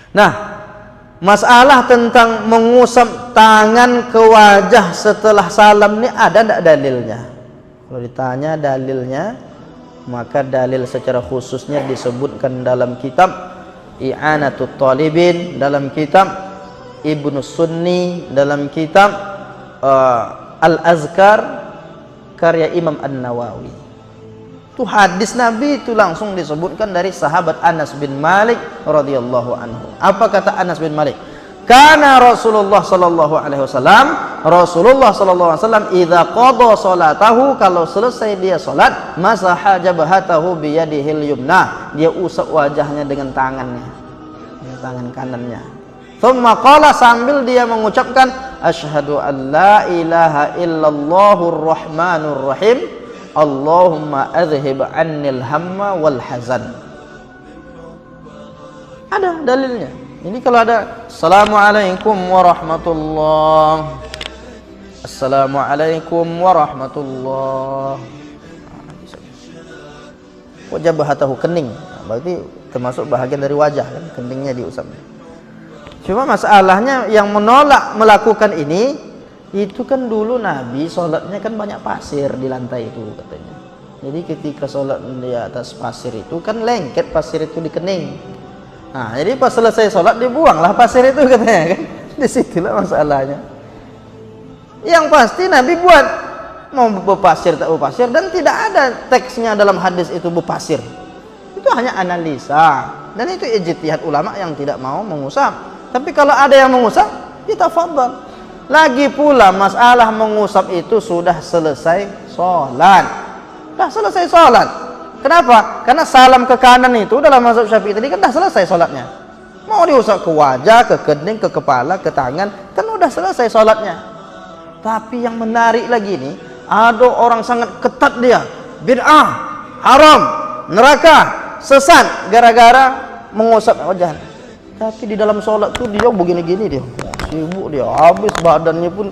Nah, masalah tentang mengusap tangan ke wajah setelah salam ini ada tidak dalilnya? Kalau ditanya dalilnya, maka dalil secara khususnya disebutkan dalam kitab I'anatut Talibin, dalam kitab Ibnu Sunni, dalam kitab Al-Azkar karya Imam An-Nawawi. Itu hadis Nabi itu langsung disebutkan dari sahabat Anas bin Malik radhiyallahu anhu. Apa kata Anas bin Malik? Karena Rasulullah sallallahu alaihi wasallam idza qada salatahu, kalau selesai dia salat, masaha jabhatahu bi yadihil yumna, dia usap wajahnya dengan tangannya, dengan tangan kanannya. Thumma qala, sambil dia mengucapkan asyhadu an la ilaha illallahur rahmanur rahim, Allahumma adhhib annil hamma wal hazan. Ada dalilnya. Ini kalau ada Assalamualaikum warahmatullahi, Assalamualaikum warahmatullahi, wajah bahatahu, kening, berarti termasuk bahagian dari wajah kan, keningnya diusap. Cuma masalahnya yang menolak melakukan ini, itu kan dulu Nabi sholatnya kan banyak pasir di lantai itu katanya. Jadi ketika sholat di atas pasir itu kan lengket pasir itu di kening. Nah, jadi pas selesai sholat dibuanglah pasir itu katanya kan. Disitulah masalahnya. Yang pasti Nabi buat mau berpasir tak berpasir, dan tidak ada teksnya dalam hadis itu berpasir. Itu hanya analisa, dan itu ijtihad ulama yang tidak mau mengusap. Tapi kalau ada yang mengusap, kita tafadhal. Lagi pula masalah mengusap itu sudah selesai sholat. Sudah selesai sholat. Kenapa? Karena salam ke kanan itu dalam mazhab Syafi'i tadi kan dah selesai sholatnya. Mau diusap ke wajah, ke kening, ke kepala, ke tangan, kan udah selesai sholatnya. Tapi yang menarik lagi nih, ada orang sangat ketat dia, bid'ah, haram, neraka, sesat gara-gara mengusap wajah. Tapi di dalam sholat tuh dia begini-gini dia, sibuk dia, habis badannya pun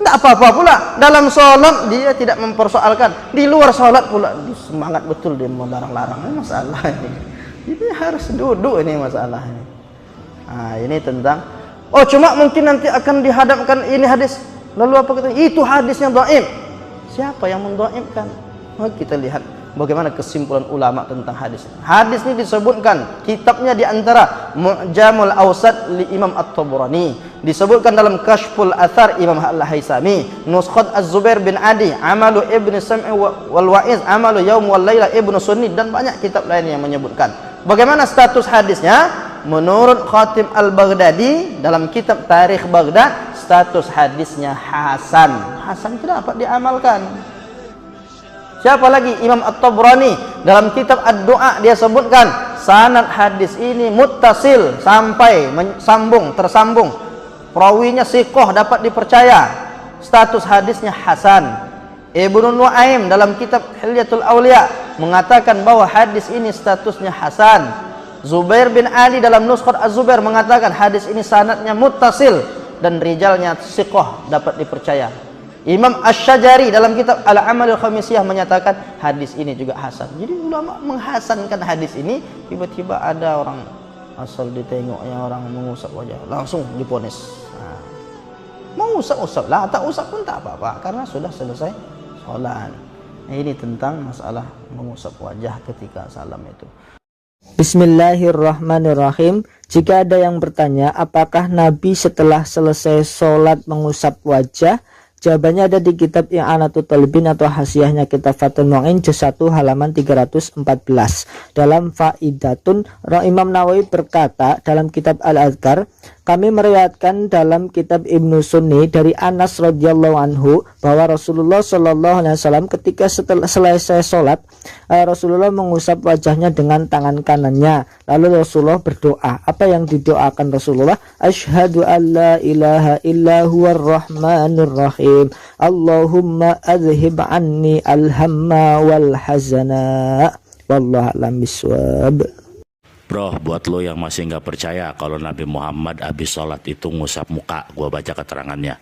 tidak apa-apa pula. Dalam sholat dia tidak mempersoalkan, di luar sholat pula dia semangat betul, dia melarang-larang. Ini masalah ini. Ini harus duduk ini masalahnya. Nah, ini tentang cuma mungkin nanti akan dihadapkan ini hadis. Lalu apa kata? Itu hadisnya dhaif. Siapa yang mendhaifkan? Kita lihat bagaimana kesimpulan ulama tentang hadis. Hadis ini disebutkan kitabnya di antara Mu'jamul Awsat li Imam At-Tabrani, disebutkan dalam Kashful Athar Imam Al-Haisami, Nuskhat Az-Zubair bin Adi, Amalu Ibn Sam'i wal Wa'iz, Amalu Yaum wal Laila Ibn Sunni, dan banyak kitab lain yang menyebutkan. Bagaimana status hadisnya? Menurut Khatib Al-Baghdadi dalam kitab Tarikh Baghdad, status hadisnya hasan. Hasan itu dapat diamalkan. Siapa lagi? Imam At-Tabrani dalam kitab Ad-Du'a, dia sebutkan sanad hadis ini muttasil, sampai tersambung. Perawinya siqah, dapat dipercaya. Status hadisnya hasan. Ibnu Nuaim dalam kitab Hilyatul Auliya mengatakan bahwa hadis ini statusnya hasan. Zubair bin Ali dalam Nuskhat Az-Zubair mengatakan hadis ini sanadnya muttasil dan rijalnya siqah, dapat dipercaya. Imam Asy-Syajari dalam kitab Al-Amalul Khamisiyah menyatakan hadis ini juga hasan. Jadi ulama menghasankan hadis ini. Tiba-tiba ada orang asal ditengoknya orang mengusap wajah, langsung diponis. Nah, mau usap-usap lah, tak usap pun tak apa-apa karena sudah selesai sholat. Nah, ini tentang masalah mengusap wajah ketika salam itu. Bismillahirrahmanirrahim. Jika ada yang bertanya apakah Nabi setelah selesai sholat mengusap wajah, jawabannya ada di kitab I'anatut Talibin atau hasyiahnya kitab Fathul Mu'in juz 1 halaman 314. Dalam Faidatun, Imam Nawawi berkata dalam kitab Al-Azkar, kami meriwayatkan dalam kitab Ibnu Sunni dari Anas radhiyallahu anhu bahwa Rasulullah shallallahu alaihi wasallam ketika setelah selesai sholat, Rasulullah mengusap wajahnya dengan tangan kanannya. Lalu Rasulullah berdoa. Apa yang didoakan Rasulullah? Asyhadu an la ilaha illa huwar rahmanur rahim, Allahumma adhhib anni al-hamma wal hazana, wallahu a'lam bishawab. Bro, buat lo yang masih nggak percaya kalau Nabi Muhammad habis sholat itu ngusap muka, gua baca keterangannya.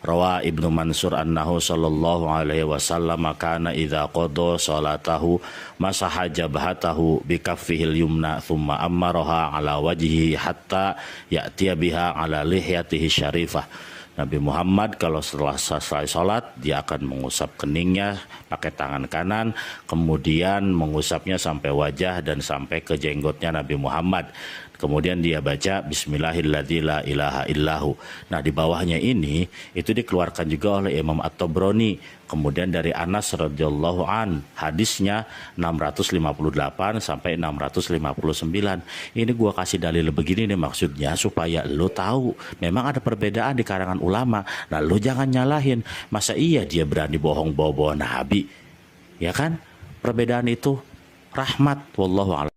Rawa Ibnu Mansur annahu sallallahu alaihi wasallam kana idza qada salatahu masaha jabhatahu bi kaffihil yumna thumma ammaraha ala wajhihi hatta ya'tiya biha ala lihyatihi syarifah. Nabi Muhammad kalau setelah selesai sholat dia akan mengusap keningnya pakai tangan kanan, kemudian mengusapnya sampai wajah dan sampai ke jenggotnya Nabi Muhammad. Kemudian dia baca Bismillahilladzi la ilaha illahu. Nah di bawahnya ini itu dikeluarkan juga oleh Imam At-Tabrani. Kemudian dari Anas radhiyallahu an, hadisnya 658 sampai 659. Ini gua kasih dalil begini nih maksudnya supaya lo tahu memang ada perbedaan di karangan ulama. Nah lo jangan nyalahin, masa iya dia berani bohong bawa-bawa Nabi, ya kan? Perbedaan itu rahmat, wallahu a'lam.